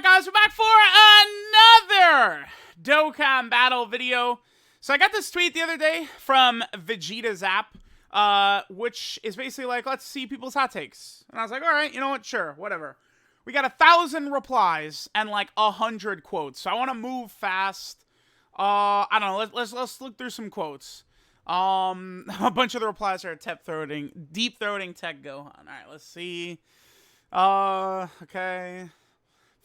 guys? We're back for another Dokkan battle video. So I got this tweet the other day from Vegeta's app, which is basically like, let's see people's hot takes. And I was like, all right, you know what? Sure, whatever. We got 1,000 replies and like 100 quotes. So I want to move fast. I don't know. Let's look through some quotes. A bunch of the replies are deep throating tech Gohan. All right, let's see. Okay.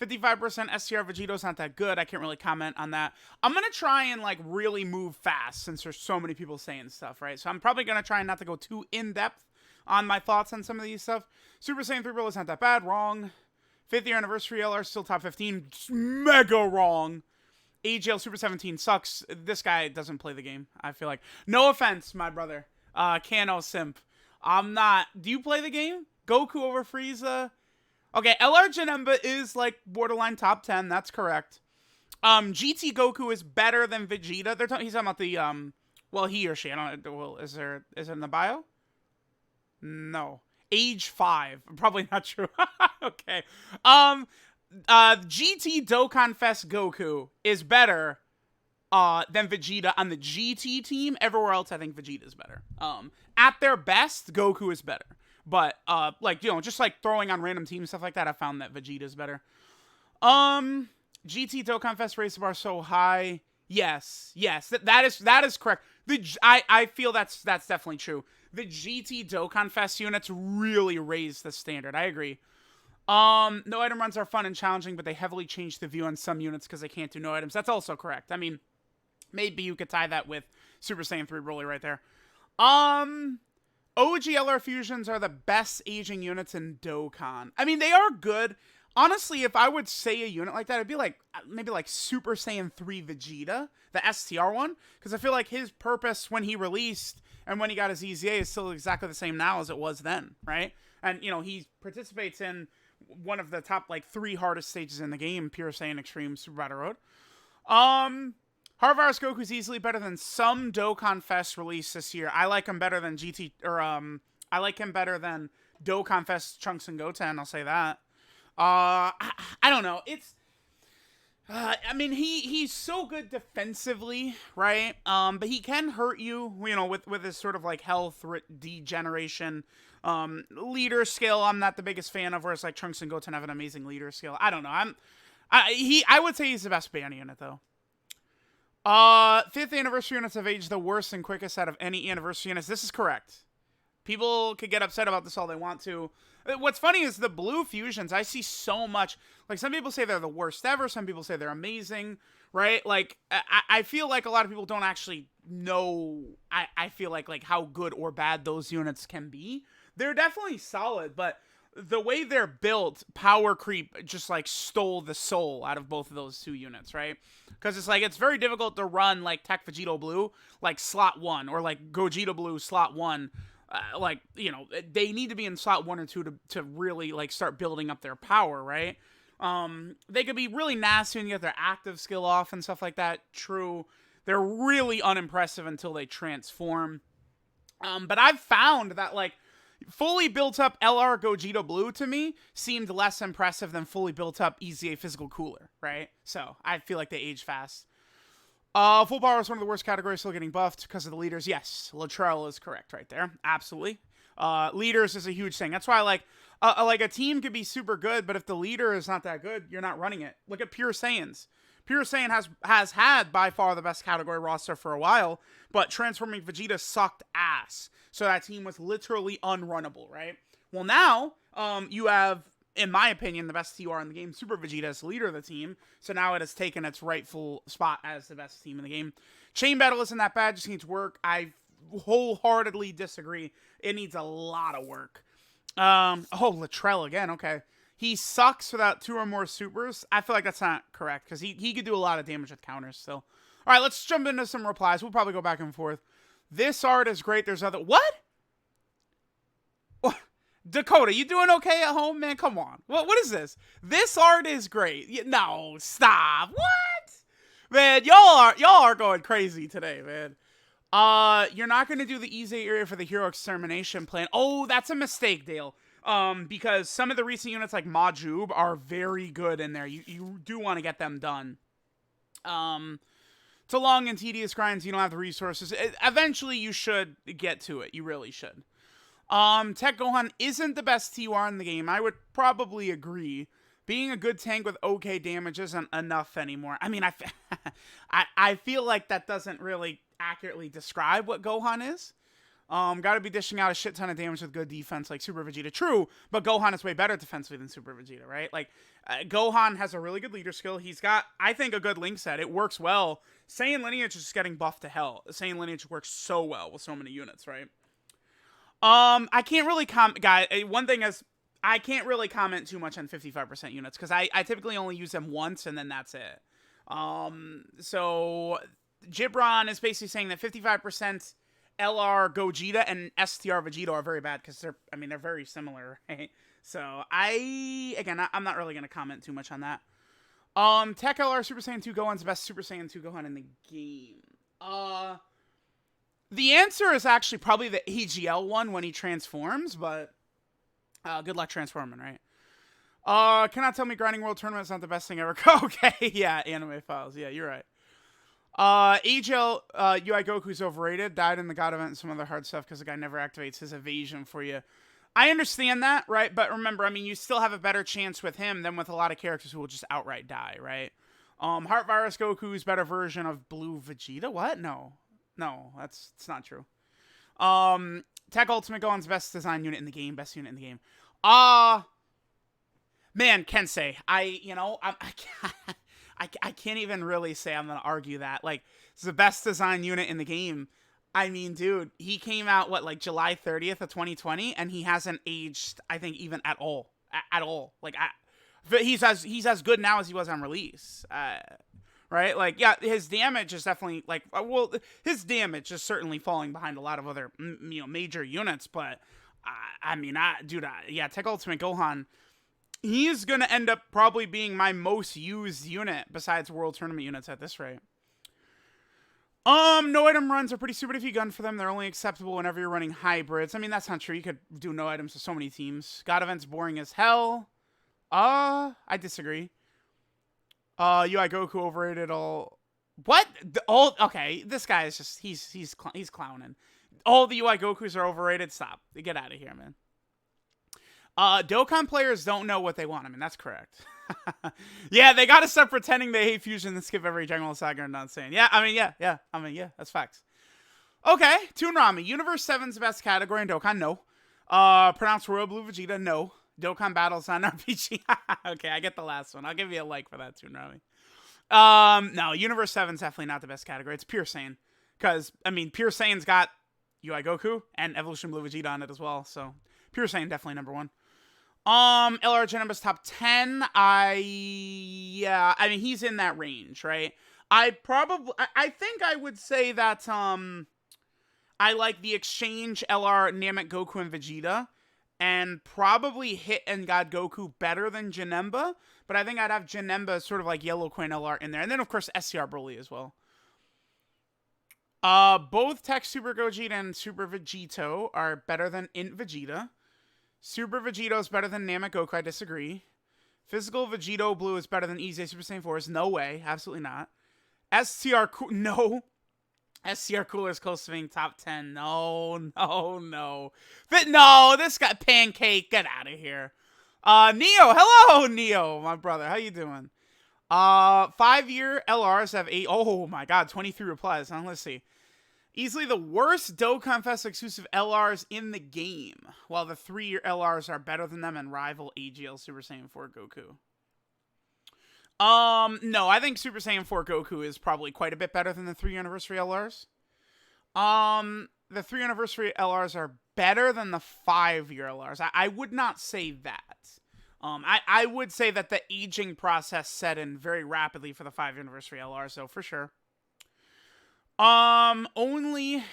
55% STR Vegito's not that good. I can't really comment on that. I'm going to try and, like, really move fast since there's so many people saying stuff, right? So I'm probably going to try not to go too in-depth on my thoughts on some of these stuff. Super Saiyan 3 Bro is not that bad. Wrong. 5th year anniversary LR still top 15. Mega wrong. AGL Super 17 sucks. This guy doesn't play the game, I feel like. No offense, my brother. Kano Simp. I'm not. Do you play the game? Goku over Frieza? Okay, LR Janemba is, like, borderline top 10. That's correct. GT Goku is better than Vegeta. He's talking about the, well, he or she. I don't know. Well, is it in the bio? No. Age 5. Probably not true. Okay. GT Dokkan Fest Goku is better, than Vegeta on the GT team. Everywhere else, I think Vegeta is better. At their best, Goku is better. But, like, you know, just, like, throwing on random teams, stuff like that, I found that Vegeta's better. GT Dokkan Fest race bar so high. Yes. That is correct. I feel that's definitely true. The GT Dokkan Fest units really raised the standard. I agree. No item runs are fun and challenging, but they heavily change the view on some units because they can't do no items. That's also correct. I mean, maybe you could tie that with Super Saiyan 3 Broly right there. OG LR fusions are the best aging units in Dokkan. I mean, they are good. Honestly, if I would say a unit like that, it'd be like, maybe like Super Saiyan 3 Vegeta, the STR one. Because I feel like his purpose when he released and when he got his EZA is still exactly the same now as it was then, right? And, you know, he participates in one of the top, like, 3 hardest stages in the game, Pure Saiyan Extreme Super Battle Road. Harvar's Goku's easily better than some Dokkan Fest release this year. I like him better than I like him better than Dokkan Fest Trunks and Goten, I'll say that. I don't know. It's, I mean, he's so good defensively, right? But he can hurt you, you know, with his sort of, like, health degeneration. Leader skill, I'm not the biggest fan of, whereas, like, Trunks and Goten have an amazing leader skill. I don't know. I would say he's the best ban unit, though. 5th anniversary units have aged the worst and quickest out of any anniversary units. This is correct. People could get upset about this all they want to. What's funny is the blue fusions, I see so much. Like, some people say they're the worst ever. Some people say they're amazing, right? Like, I feel like a lot of people don't actually know, I feel like how good or bad those units can be. They're definitely solid, but the way they're built, power creep just, like, stole the soul out of both of those 2 units, right? Because it's like, it's very difficult to run, like, Tech Vegito Blue, like, slot 1, or, like, Gogeta Blue, slot 1. Like, you know, they need to be in slot 1 or 2 to really, like, start building up their power, right? They could be really nasty when you get their active skill off and stuff like that. True. They're really unimpressive until they transform. But I've found that, like, fully built up LR Gogeta Blue to me seemed less impressive than fully built up EZA Physical Cooler, right? So I feel like they age fast. Full power is one of the worst categories, still getting buffed because of the leaders. Yes, Latrell is correct right there. Absolutely. Leaders is a huge thing. That's why, like a team could be super good, but if the leader is not that good, you're not running it. Look at Pure Saiyans. Pure Saiyan has had by far the best category roster for a while, but transforming Vegeta sucked ass. So that team was literally unrunnable, right? Well, now, you have, in my opinion, the best TR in the game, Super Vegeta, as leader of the team. So now it has taken its rightful spot as the best team in the game. Chain Battle isn't that bad, just needs work. I wholeheartedly disagree. It needs a lot of work. Oh, Latrell again, okay. He sucks without 2 or more supers. I feel like that's not correct, because he could do a lot of damage with counters still. All right, let's jump into some replies. We'll probably go back and forth. This art is great. There's other... What? Dakota, you doing okay at home, man? Come on. What is this? This art is great. No, stop. What? Man, y'all are going crazy today, man. You're not going to do the easy area for the hero extermination plan. Oh, that's a mistake, Dale. Because some of the recent units like Majub are very good in there. You do want to get them done. It's a long and tedious grind. You don't have the resources. Eventually, you should get to it. You really should. Tech Gohan isn't the best TUR in the game. I would probably agree. Being a good tank with okay damage isn't enough anymore. I mean, I feel like that doesn't really accurately describe what Gohan is. Gotta be dishing out a shit ton of damage with good defense like Super Vegeta. True, but Gohan is way better defensively than Super Vegeta, right? Like, Gohan has a really good leader skill. He's got, I think, a good link set. It works well. Saiyan Lineage is just getting buffed to hell. Saiyan Lineage works so well with so many units, right? I can't really comment, guys. One thing is, I can't really comment too much on 55% units, because I typically only use them once, and then that's it. So, Gibran is basically saying that 55% LR Gogeta and STR Vegeta are very bad because they're very similar, right? So I'm not really gonna comment too much on that. Tech LR Super Saiyan 2 Gohan's the best Super Saiyan 2 Gohan in the game. The answer is actually probably the AGL one when he transforms, but good luck transforming, right? Cannot tell me grinding world tournament is not the best thing ever. Okay, yeah, anime files. Yeah, you're right. AGL, UI Goku's overrated. Died in the God event and some other hard stuff because the guy never activates his evasion for you. I understand that, right? But remember, I mean, you still have a better chance with him than with a lot of characters who will just outright die, right? Heart Virus Goku's better version of Blue Vegeta? What? No, it's not true. Tech Ultimate Gohan's best design unit in the game, best unit in the game. Man, Kensei, I can't even really say I'm going to argue that. Like, it's the best design unit in the game. I mean, dude, he came out, like July 30th of 2020, and he hasn't aged, I think, even at all. At all. Like, he's as good now as he was on release. Right? Like, yeah, his damage is definitely, like, his damage is certainly falling behind a lot of other, major units, but, yeah, Tech Ultimate Gohan, he's going to end up probably being my most used unit besides World Tournament units at this rate. No item runs are pretty stupid if you gun for them. They're only acceptable whenever you're running hybrids. I mean, that's not true. You could do no items with so many teams. God event's boring as hell. I disagree. UI Goku overrated all. What? Okay, this guy is just, he's clowning. All the UI Gokus are overrated. Stop. Get out of here, man. Dokkan players don't know what they want. I mean, that's correct. Yeah, they gotta stop pretending they hate Fusion and skip every General Saga and not saying. Yeah, yeah, that's facts. Okay, Toon Rami. Universe 7's the best category in Dokkan, no. Pronounced Royal Blue Vegeta, no. Dokkan Battles on RPG. Okay, I get the last one. I'll give you a like for that, Toon Rami. No, Universe 7's definitely not the best category. It's Pure Saiyan. Because, I mean, Pure Saiyan's got UI Goku and Evolution Blue Vegeta on it as well, so Pure Saiyan definitely number one. LR Janemba's top 10. He's in that range, right? I think I would say that, I like the Exchange, LR, Namek, Goku, and Vegeta, and probably Hit and God Goku better than Janemba, but I think I'd have Janemba sort of like Yellow Coin LR in there, and then, of course, SCR Broly as well. Both Tech Super Gogeta and Super Vegito are better than Int Vegeta. Super Vegito is better than Namek Goku. I disagree. Physical Vegito Blue is better than EZ Super Saiyan 4. No way. Absolutely not. STR no. SCR Cooler is close to being top 10. No. No, this guy, Pancake, get out of here. Neo. Hello, Neo, my brother. How you doing? 5-year LRs have 8. Oh, my God. 23 replies. Huh? Let's see. Easily the worst Dokkan Fest exclusive LRs in the game, while the 3-year LRs are better than them and rival AGL Super Saiyan 4 Goku. No, I think Super Saiyan 4 Goku is probably quite a bit better than the 3 anniversary LRs. The 3 anniversary LRs are better than the 5-year LRs. I would not say that. I would say that the aging process set in very rapidly for the 5 anniversary LRs, so for sure. Only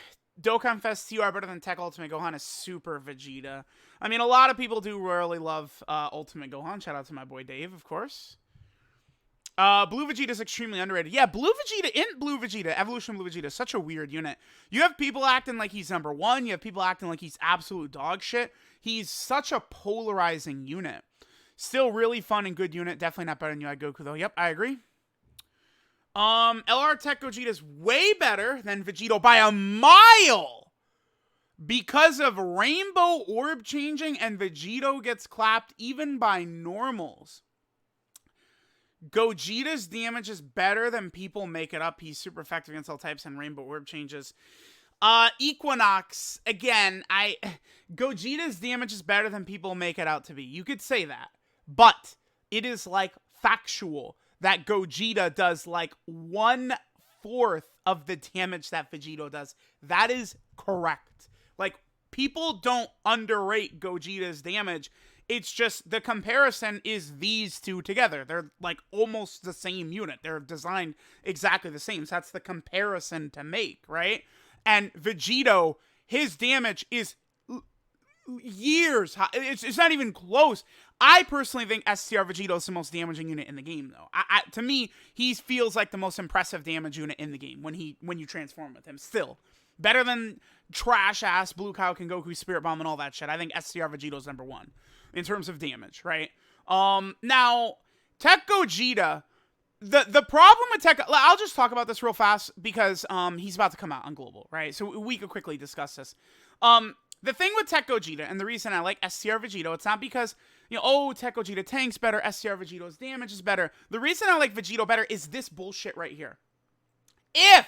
Dokkan Fest TR better than Tech Ultimate Gohan is Super Vegeta. I mean, a lot of people do really love Ultimate Gohan. Shout out to my boy Dave, of course. Blue Vegeta is extremely underrated. Yeah, Blue Vegeta, Evolution Blue Vegeta is such a weird unit. You have people acting like he's number one. You have people acting like he's absolute dog shit. He's such a polarizing unit. Still really fun and good unit. Definitely not better than UI Goku, though. Yep, I agree. LR Tech Gogeta is way better than Vegito by a mile because of Rainbow Orb changing, and Vegito gets clapped even by normals. Gogeta's damage is better than people make it up. He's super effective against all types and Rainbow Orb changes. Equinox, again, Gogeta's damage is better than people make it out to be. You could say that. But it is, like, factual that Gogeta does, like, 1/4 of the damage that Vegito does. That is correct. Like, people don't underrate Gogeta's damage. It's just the comparison is these two together. They're like almost the same unit. They're designed exactly the same. So that's the comparison to make, right? And Vegito, his damage is years high. It's not even close. I personally think STR Vegito is the most damaging unit in the game, though. To me, he feels like the most impressive damage unit in the game when you transform with him. Still, better than trash ass Blue Kaioken Goku, Spirit Bomb, and all that shit. I think STR Vegito is number one in terms of damage, right? Now, Tech Gogeta, the problem with Tech, I'll just talk about this real fast because he's about to come out on Global, right? So we could quickly discuss this. The thing with Tech Gogeta, and the reason I like STR Vegito, it's not because, oh, Tech Gogeta tanks better, STR Vegito's damage is better. The reason I like Vegito better is this bullshit right here. If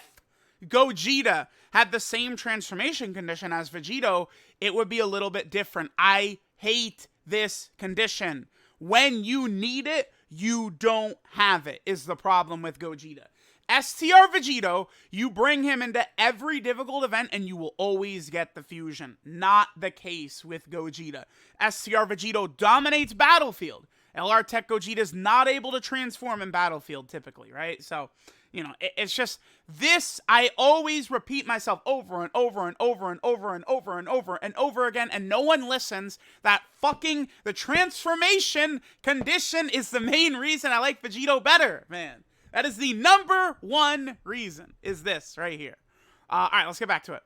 Gogeta had the same transformation condition as Vegito, it would be a little bit different. I hate this condition. When you need it, you don't have it, is the problem with Gogeta. STR Vegito, you bring him into every difficult event and you will always get the fusion. Not the case with Gogeta. STR Vegito dominates Battlefield. LR Tech Gogeta is not able to transform in Battlefield typically, right? So, it's just this. I always repeat myself over and over and over and over and over and over and over again, and no one listens. That fucking the transformation condition is the main reason I like Vegito better, man. That is the number one reason, is this right here. Alright, let's get back to it.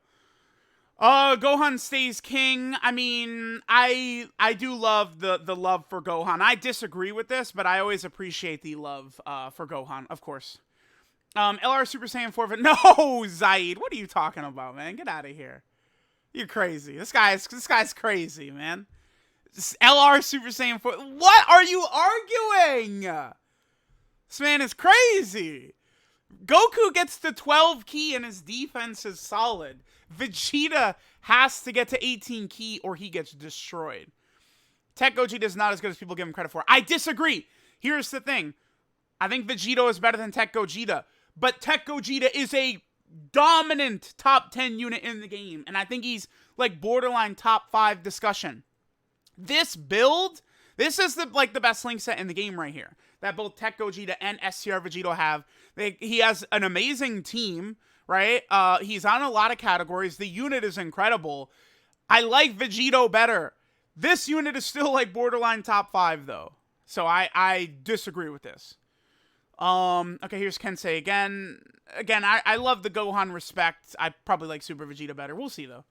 Gohan stays king. I mean, I do love the love for Gohan. I disagree with this, but I always appreciate the love for Gohan, of course. LR Super Saiyan 4. No, Zaid, what are you talking about, man? Get out of here. You're crazy. This guy's crazy, man. LR Super Saiyan 4. What are you arguing? This man is crazy. Goku gets to 12 key and his defense is solid. Vegeta has to get to 18 key or he gets destroyed. Tech Gogeta is not as good as people give him credit for. I disagree. Here's the thing. I think Vegito is better than Tech Gogeta. But Tech Gogeta is a dominant top 10 unit in the game. And I think he's like borderline top 5 discussion. This build, this is the best link set in the game right here. That both Tech Gogeta and STR Vegito have. He has an amazing team, right? He's on a lot of categories. The unit is incredible. I like Vegito better. This unit is still like borderline top 5 though. So I disagree with this. Okay, here's Kensei again. Again, I love the Gohan respect. I probably like Super Vegeta better. We'll see, though.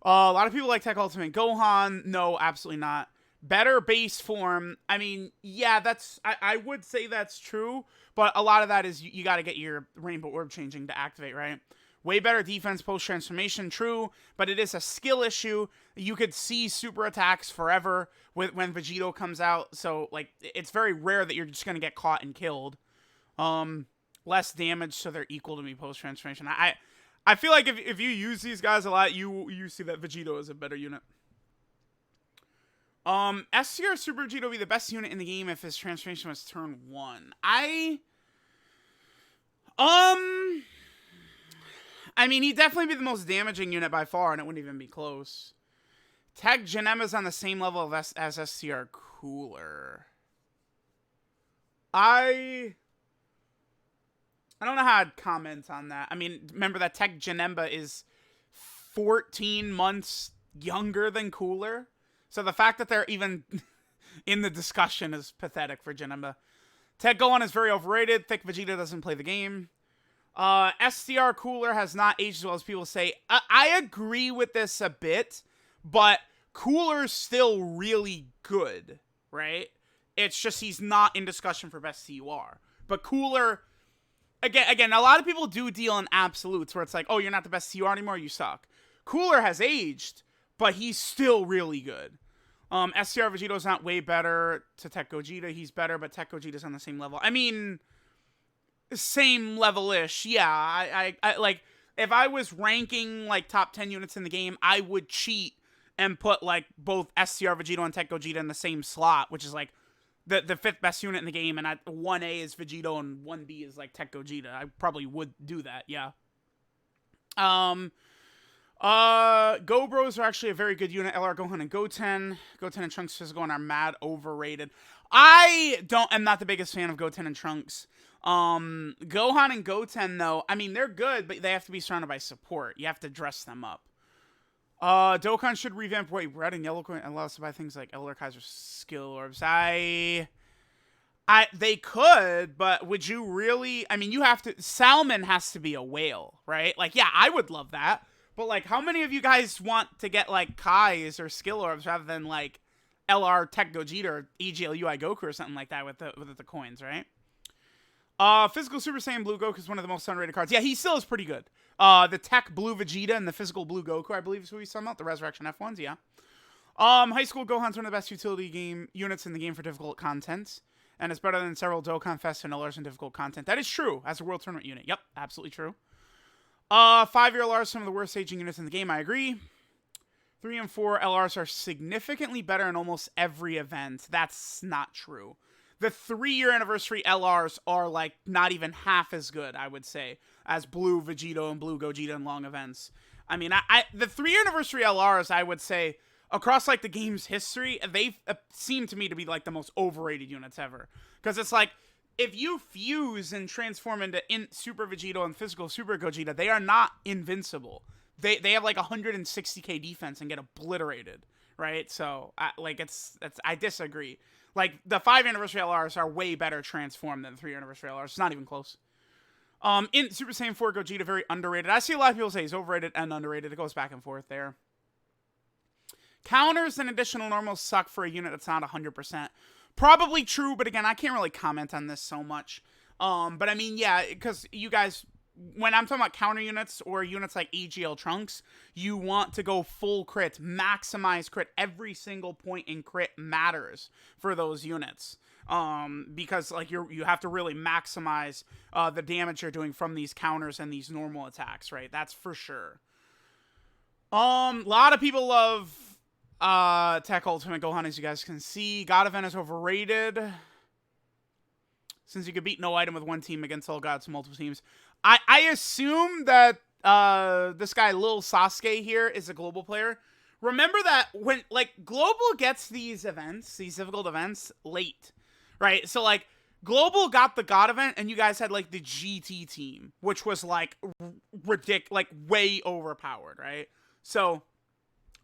A lot of people like Tech Ultimate Gohan. No, absolutely not. Better base form. I mean, yeah, I would say that's true, but a lot of that is you got to get your Rainbow Orb changing to activate, right? Way better defense post-transformation, true, but it is a skill issue. You could see super attacks forever when Vegito comes out, so, like, it's very rare that you're just going to get caught and killed. Less damage, so they're equal to me post-transformation. I feel like if you use these guys a lot, you see that Vegito is a better unit. SCR Super Vegito would be the best unit in the game if his transformation was turn 1. I mean, he'd definitely be the most damaging unit by far, and it wouldn't even be close. Tech Janema's on the same level as SCR Cooler. I don't know how I'd comment on that. I mean, remember that Tech Janemba is 14 months younger than Cooler. So the fact that they're even in the discussion is pathetic for Janemba. Tech Gohan is very overrated. Thick Vegeta doesn't play the game. STR Cooler has not aged as well as people say. I agree with this a bit, but Cooler's still really good, right? It's just he's not in discussion for best CUR. But Cooler, again, a lot of people do deal in absolutes where it's like, oh, you're not the best CUR anymore, you suck. Cooler has aged, but he's still really good. STR Vegeto's not way better to Tech Gogeta. He's better, but Tech Gogeta's on the same level. I mean, same level-ish. Yeah, I like, if I was ranking, like, top 10 units in the game, I would cheat and put, like, both STR Vegito and Tech Gogeta in the same slot, which is, like, the 5th best unit in the game, and 1A is Vegito and 1B is, like, Tech Gogeta. I probably would do that, yeah. Go Bros are actually a very good unit. LR Gohan and Goten. Goten and Trunks Physical and are mad overrated. I am not the biggest fan of Goten and Trunks. Gohan and Goten, though, I mean, they're good, but they have to be surrounded by support. You have to dress them up. Dokkan should revamp White Red and Yellow Coin and allow us to buy things like Elder Kaiser skill orbs. They could, but would you really? I mean, you have to. Salmon has to be a whale, right? Like, yeah, I would love that. But, like, how many of you guys want to get, like, Kais or skill orbs rather than, like, LR Tech Gogeta or EGL UI Goku or something like that with the coins, right? Physical Super Saiyan Blue Goku is one of the most underrated cards. Yeah, he still is pretty good. The Tech Blue Vegeta and the Physical Blue Goku, I believe is who he's talking about. The Resurrection F1s, yeah. High School Gohan's one of the best utility game units in the game for difficult content. And it's better than several Dokkan Fest and LRs in difficult content. That is true as a World Tournament unit. Yep, absolutely true. 5-year LRs are some of the worst aging units in the game. I agree. 3 and 4 LRs are significantly better in almost every event. That's not true. The 3-year anniversary LRs are, like, not even half as good, I would say, as Blue Vegito and Blue Gogeta in long events. I mean, the 3-year anniversary LRs, I would say, across, like, the game's history, they seem to me to be, like, the most overrated units ever. Because it's like, if you fuse and transform into Super Vegito and Physical Super Gogeta, they are not invincible. They have like 160k defense and get obliterated, right? So I disagree. Like, the 5 anniversary LRs are way better transformed than the 3 anniversary LRs. It's not even close. In Super Saiyan 4 Gogeta, very underrated. I see a lot of people say he's overrated and underrated. It goes back and forth there. Counters and additional normals suck for a unit that's not 100%. Probably true, but again, I can't really comment on this so much. But I mean, yeah, because you guys, when I'm talking about counter units or units like EGL Trunks, you want to go full crit, maximize crit. Every single point in crit matters for those units. Because like you have to really maximize the damage you're doing from these counters and these normal attacks, right? That's for sure. A lot of people love Tech Ultimate Gohan, as you guys can see. God Event is overrated, since you could beat no item with one team against all gods multiple teams. I assume that this guy Lil Sasuke here is a global player. Remember that when, like, global gets these events, these difficult events, late, right? So, like, global got the God Event, and you guys had, like, the GT team, which was, like, ridiculous, like, way overpowered, right? So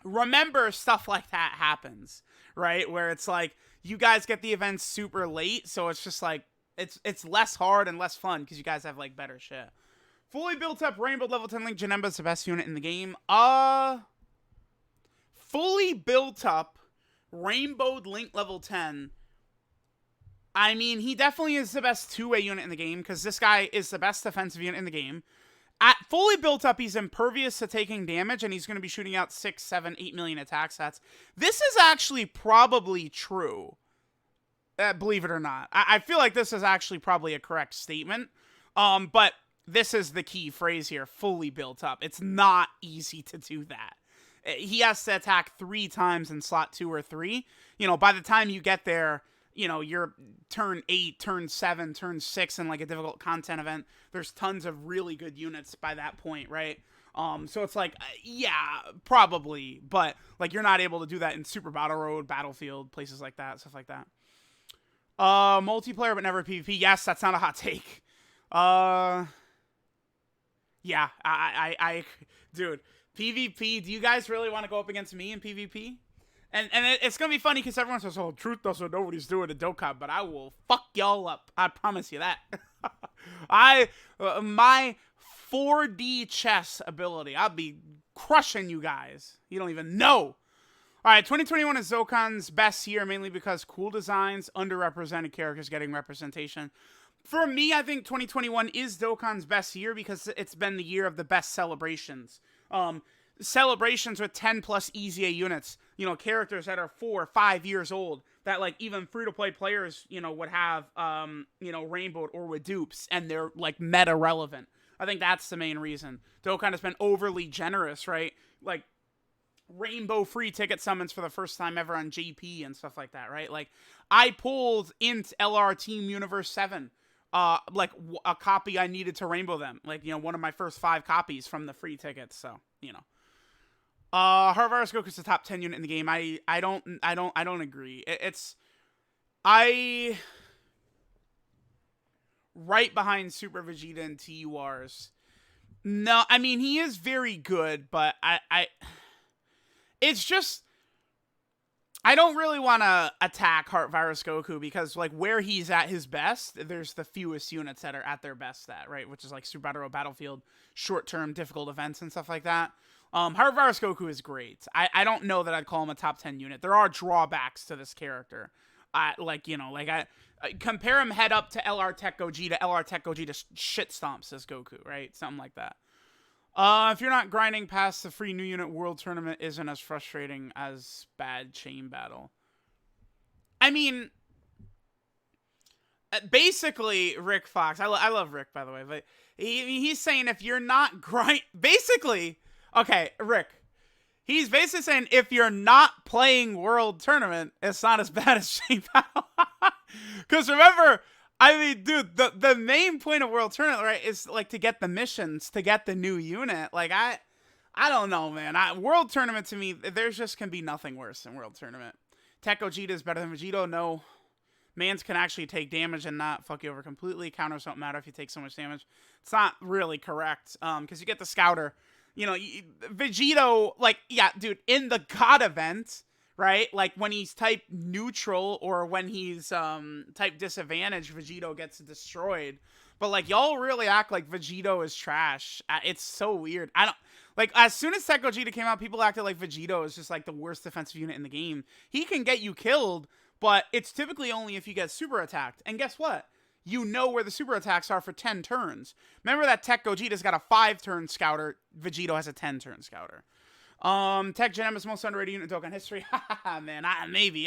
remember, stuff like that happens, right? Where it's like, you guys get the events super late, so it's just like, it's less hard and less fun because you guys have, like, better shit. Fully built up Rainbow level 10 Link Janemba is the best unit in the game. Fully built up Rainbow Link level 10. I mean, he definitely is the best 2-way unit in the game because this guy is the best defensive unit in the game. At fully built up, he's impervious to taking damage, and he's going to be shooting out 6, 7, 8 million attack stats. This is actually probably true. Believe it or not. I feel like this is actually probably a correct statement. But this is the key phrase here, fully built up. It's not easy to do that. He has to attack 3 times in slot 2 or 3. You know, by the time you get there, you know, you're turn 8, turn 7, turn 6 in, like, a difficult content event. There's tons of really good units by that point, right? So it's like, yeah, probably. But, like, you're not able to do that in Super Battle Road, Battlefield, places like that, stuff like that. Multiplayer but never PvP. Yes, that's not a hot take. Yeah, I dude, PvP, do you guys really want to go up against me in PvP? And it's gonna be funny because everyone says, "Oh, truth doesn't know what he's doing to Dokkan," but I will fuck y'all up. I promise you that. My 4D chess ability, I'll be crushing you guys. You don't even know. All right, 2021 is Dokkan's best year, mainly because cool designs, underrepresented characters getting representation. For me, I think 2021 is Dokkan's best year because it's been the year of the best celebrations. Celebrations with 10 plus EZA units, you know, characters that are 4 or 5 years old that like even free-to-play players, you know, would have, you know, rainbowed or with dupes, and they're like meta relevant. I think that's the main reason. Dokkan has been overly generous, right? Like rainbow free ticket summons for the first time ever on JP and stuff like that, right? Like I pulled int LR Team Universe 7, like a copy I needed to rainbow them, like, you know, one of my first 5 copies from the free tickets. So, you know. Harvarus Goku's the top 10 unit in the game. I don't agree. Right behind Super Vegeta and TURs. No, I mean, he is very good, but it's just, I don't really want to attack Heart Virus Goku because, like, where he's at his best, there's the fewest units that are at their best at, right? Which is, like, Super Battle Battlefield, short-term difficult events and stuff like that. Heart Virus Goku is great. I don't know that I'd call him a top 10 unit. There are drawbacks to this character. Like, you know, like, I compare him head up to LR Tech Gogeta. LR Tech Gogeta shit stomps this Goku, right? Something like that. If you're not grinding past the free new unit world tournament, isn't as frustrating as bad chain battle. I mean, basically, Rick Fox. I love Rick, by the way, but he's saying if you're not basically, okay, Rick. He's basically saying if you're not playing world tournament, it's not as bad as chain battle. Because remember, I mean, dude, the main point of world tournament, right, is like to get the missions, to get the new unit. Like I don't know, man. World tournament to me, there's just can be nothing worse than world tournament. Tech Gogeta is better than Vegito. No, Mans can actually take damage and not fuck you over completely. Counters don't matter if you take so much damage. It's not really correct. Because you get the Scouter. You know, Vegito, like, yeah, dude, in the God event, right? Like, when he's type neutral or when he's type disadvantage, Vegito gets destroyed. But, like, y'all really act like Vegito is trash. It's so weird. I don't... Like, as soon as Tech Gogeta came out, people acted like Vegito is just, like, the worst defensive unit in the game. He can get you killed, but it's typically only if you get super attacked. And guess what? You know where the super attacks are for 10 turns. Remember that Tech Gogeta's got a 5-turn scouter. Vegito has a 10-turn scouter. Tech Genem is most underrated unit in Dokkan history. Man, maybe.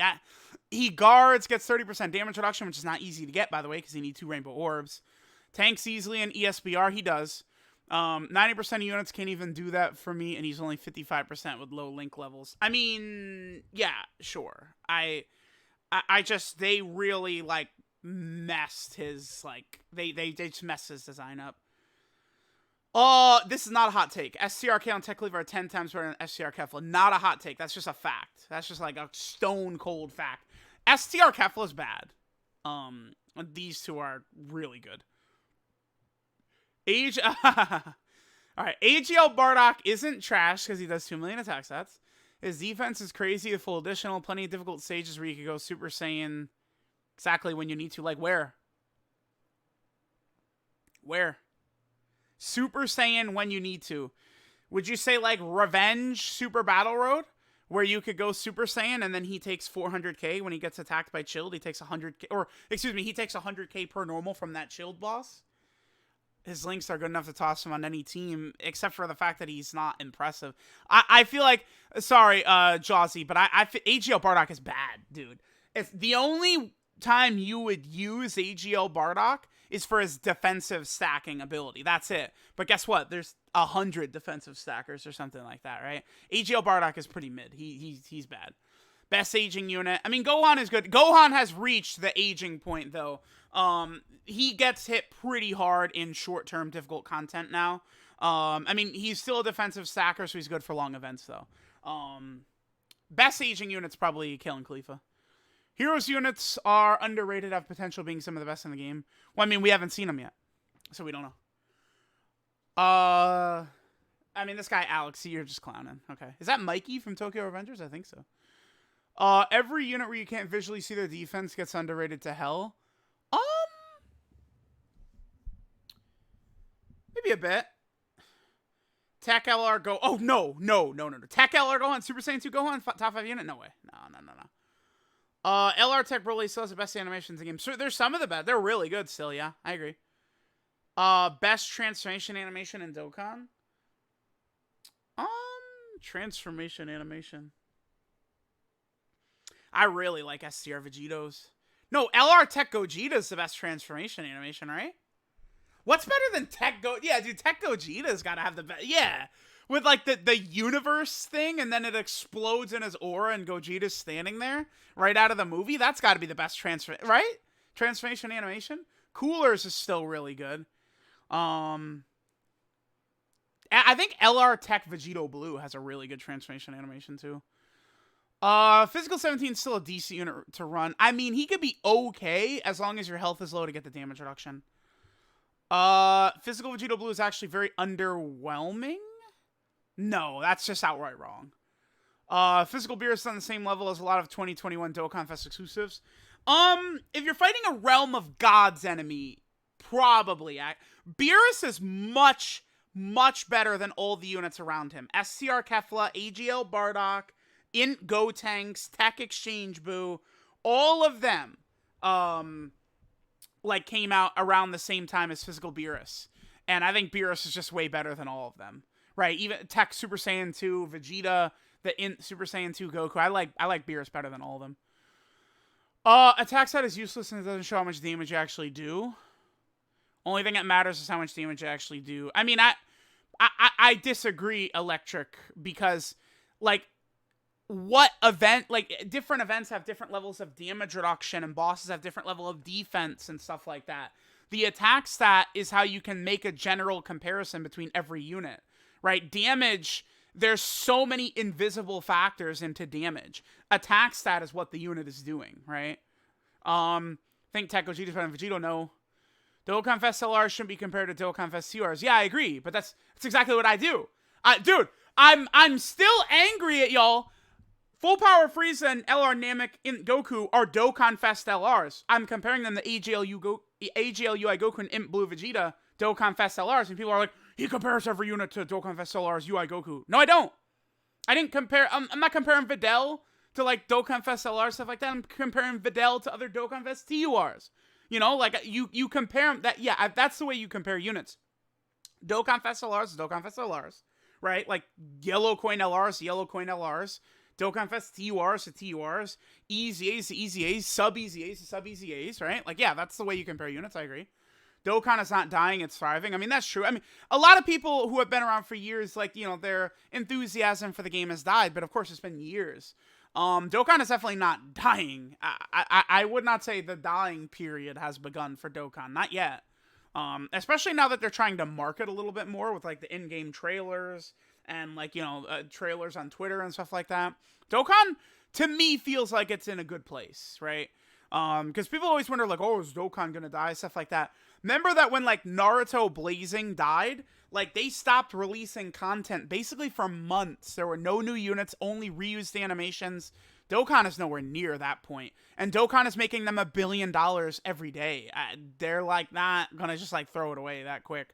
He guards, gets 30% damage reduction, which is not easy to get, by the way, because you need 2 rainbow orbs. Tanks easily in ESBR, he does. 90% of units can't even do that for me, and he's only 55% with low link levels. I mean, yeah, sure. I just, they really, like, messed his, like, they just messed his design up. Oh, this is not a hot take. STRK on Tech Cleaver are 10 times better than STR Kefla. Not a hot take. That's just a fact. That's just like a stone cold fact. STR Kefla is bad. These two are really good. Alright, AGL Bardock isn't trash because he does 2 million attack stats. His defense is crazy with full additional. Plenty of difficult stages where you could go Super Saiyan exactly when you need to. Like where? Where? Super Saiyan when you need to. Would you say like Revenge Super Battle Road? Where you could go Super Saiyan and then he takes 400k when he gets attacked by Chilled. He takes 100k, or excuse me, he takes 100k per normal from that Chilled boss. His links are good enough to toss him on any team, except for the fact that he's not impressive. I feel like, sorry, Jawsy, but AGL Bardock is bad, dude. It's the only time you would use AGL Bardock is for his defensive stacking ability. That's it. But guess what? There's 100 defensive stackers or something like that, right? AGL Bardock is pretty mid. He's bad. Best aging unit. I mean, Gohan is good. Gohan has reached the aging point, though. He gets hit pretty hard in short-term difficult content now. I mean, he's still a defensive stacker, so he's good for long events, though. Best aging unit's probably Kale and Khalifa. Heroes units are underrated, have potential being some of the best in the game. Well, I mean, we haven't seen them yet, so we don't know. I mean, this guy, Alex, you're just clowning. Okay. Is that Mikey from Tokyo Revengers? I think so. Every unit where you can't visually see their defense gets underrated to hell. Um, maybe a bit. Tech LR go. Oh no. Tech LR Gohan, Super Saiyan 2 Gohan, top 5 unit. No way. No. LR Tech Broly still has the best animations in the game. So there's some of the best. They're really good still. Yeah, I agree. Best transformation animation in Dokkan. Transformation animation. I really like STR Vegeto's. No, LR Tech Gogeta's the best transformation animation, right? What's better than Tech Go? Yeah, dude, Tech Gogeta's gotta have the best. Yeah, with like the universe thing, and then it explodes in his aura, and Gogeta's standing there right out of the movie. That's got to be the best right? Transformation animation. Cooler's is still really good. I think LR Tech Vegeto Blue has a really good transformation animation too. Physical 17 is still a decent unit to run. I mean, he could be okay as long as your health is low to get the damage reduction. Physical Vegeto Blue is actually very underwhelming. No, that's just outright wrong. Physical Beerus is on the same level as a lot of 2021 Dokkan Fest exclusives. If you're fighting a Realm of Gods enemy, probably. Beerus is much better than all the units around him. SCR Kefla, AGL Bardock, Int Gotenks, Tech Exchange Boo, all of them, like came out around the same time as Physical Beerus. And I think Beerus is just way better than all of them. Right? Even Tech Super Saiyan 2, Vegeta, the Int Super Saiyan 2 Goku. I like Beerus better than all of them. Attack set is useless and it doesn't show how much damage you actually do. Only thing that matters is how much damage you actually do. I mean, I disagree, Electric, because, like, what event, like, different events have different levels of damage reduction, and bosses have different level of defense and stuff like that. The attack stat is how you can make a general comparison between every unit, right? Damage, there's so many invisible factors into damage. Attack stat is what the unit is doing, right? Think Tech Gogeta's better than Vegito, no. Dokkan Fest LRs shouldn't be compared to Dokkan Fest CRs. Yeah, I agree, but that's exactly what I do. Dude, I'm still angry at y'all. Full Power Frieza and LR Namek Int Goku are Dokkan Fest LRs. I'm comparing them to AGL UI Goku and Int Blue Vegeta, Dokkan Fest LRs, and people are like, he compares every unit to Dokkan Fest LRs UI Goku. No, I don't. I didn't compare. I'm not comparing Videl to like Dokkan Fest LR stuff like that. I'm comparing Videl to other Dokkan Fest TURs. You know, like you compare them. That's the way you compare units. Dokkan Fest LRs, Dokkan Fest LRs, right? Like yellow coin LRs, yellow coin LRs. Dokkan Fest TURs to TURs, EZAs to EZAs, sub EZAs to sub EZAs, right? Like, yeah, that's the way you compare units. I agree. Dokkan is not dying, it's thriving. I mean, that's true. I mean, a lot of people who have been around for years, like, you know, their enthusiasm for the game has died, but of course it's been years. Dokkan is definitely not dying. I would not say the dying period has begun for Dokkan. Not yet. Especially now that they're trying to market a little bit more with, like, the in-game trailers and, like, you know, trailers on Twitter and stuff like that. Dokkan, to me, feels like it's in a good place, right? Because people always wonder, like, oh, is Dokkan gonna die? Stuff like that. Remember that when, like, Naruto Blazing died? Like, they stopped releasing content basically for months. There were no new units, only reused animations. Dokkan is nowhere near that point. And Dokkan is making them $1 billion every day. They're, like, not gonna just, like, throw it away that quick.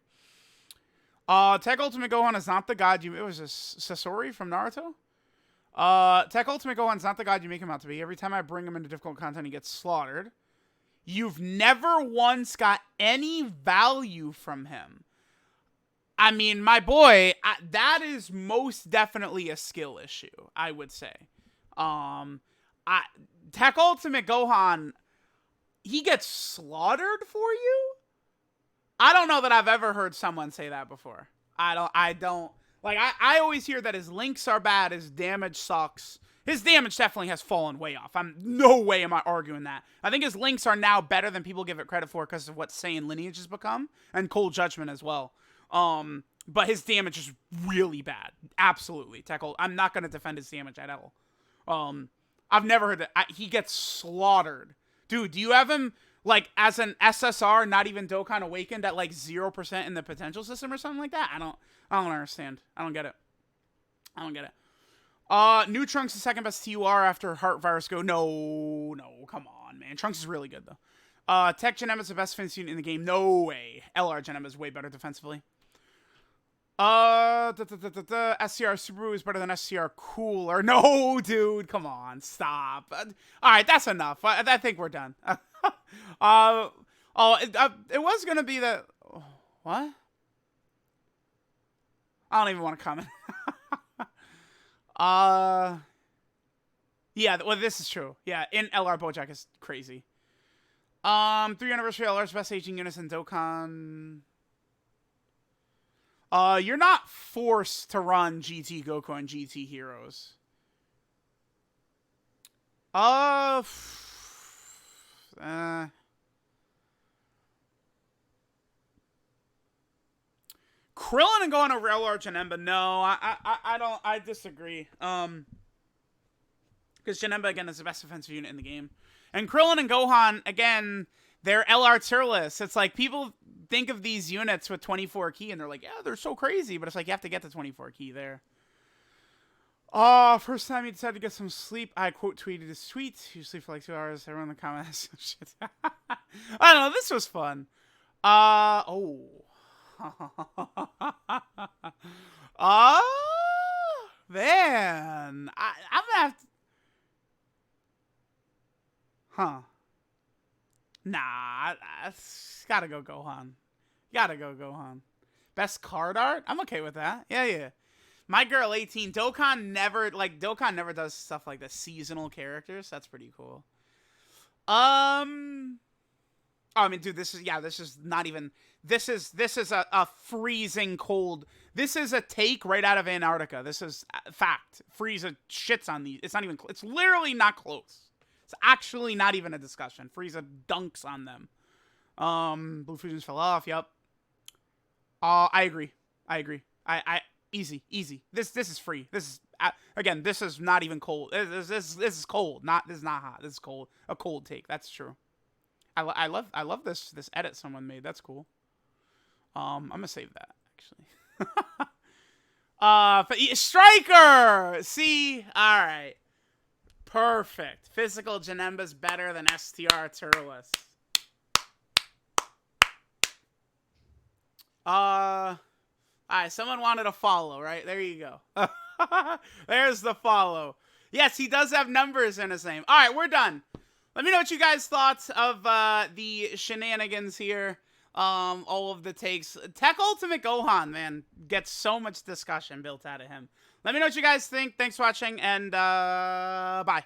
Tech Ultimate Gohan is not the god you... It was just Sasori from Naruto? Tech Ultimate Gohan's not the god you make him out to be. Every time I bring him into difficult content, he gets slaughtered. You've never once got any value from him. I mean, my boy, that is most definitely a skill issue, I would say. Tech Ultimate Gohan, he gets slaughtered for you? I don't know that I've ever heard someone say that before. I don't. Like, I always hear that his links are bad, his damage sucks. His damage definitely has fallen way off. No way am I arguing that. I think his links are now better than people give it credit for because of what Saiyan Lineage has become, and Cold Judgment as well. But his damage is really bad. Absolutely. I'm not going to defend his damage at all. I've never heard that. He gets slaughtered. Dude, do you have him, like, as an SSR, not even Dokkan Awakened, at, like, 0% in the potential system or something like that? I don't understand. I don't get it. New Trunks is second best TUR after Heart Virus Go. No, come on, man. Trunks is really good, though. Tech Janemba is the best defense unit in the game. No way. LR Janemba is way better defensively. SCR Subaru is better than SCR Cooler. No, dude. Come on. Stop. Alright, that's enough. I think we're done. It was going to be the... What? I don't even want to comment. Yeah, well, this is true. Yeah, in LR Bojack is crazy. 3 anniversary LR's best aging units in Dokkan. You're not forced to run GT Goku and GT Heroes. Krillin and Gohan over LR Janemba. No, I don't. I disagree. Because Janemba again is the best defensive unit in the game, and Krillin and Gohan again, they're LR tier lists. It's like people think of these units with 24 key, and they're like, yeah, they're so crazy, but it's like you have to get the 24 key there. First time you decided to get some sleep, I quote tweeted his tweet. You sleep for like 2 hours. Everyone in the comments. Shit. I don't know. This was fun. Man. I'm gonna have to... Huh. Nah, it's gotta go Gohan. Gotta go Gohan. Best card art? I'm okay with that. Yeah. My Girl 18. Dokkan never does stuff like the seasonal characters. That's pretty cool. I mean, dude, this is not even... This is a freezing cold... This is a take right out of Antarctica. This is fact. Frieza shits on these. It's not even... It's literally not close. It's actually not even a discussion. Frieza dunks on them. Blue Fusions fell off. Yep. I agree. Easy. This is free. This is again. This is not even cold. This is cold. This is not hot. This is cold. A cold take. That's true. I love this edit someone made. That's cool. I'm gonna save that actually. Striker. See. All right. Perfect. Physical Janemba's better than STR Turles. Alright, someone wanted a follow, right? There you go. There's the follow. Yes, he does have numbers in his name. Alright, we're done. Let me know what you guys thought of the shenanigans here. All of the takes. Tech Ultimate Gohan, man, gets so much discussion built out of him. Let me know what you guys think. Thanks for watching, and bye.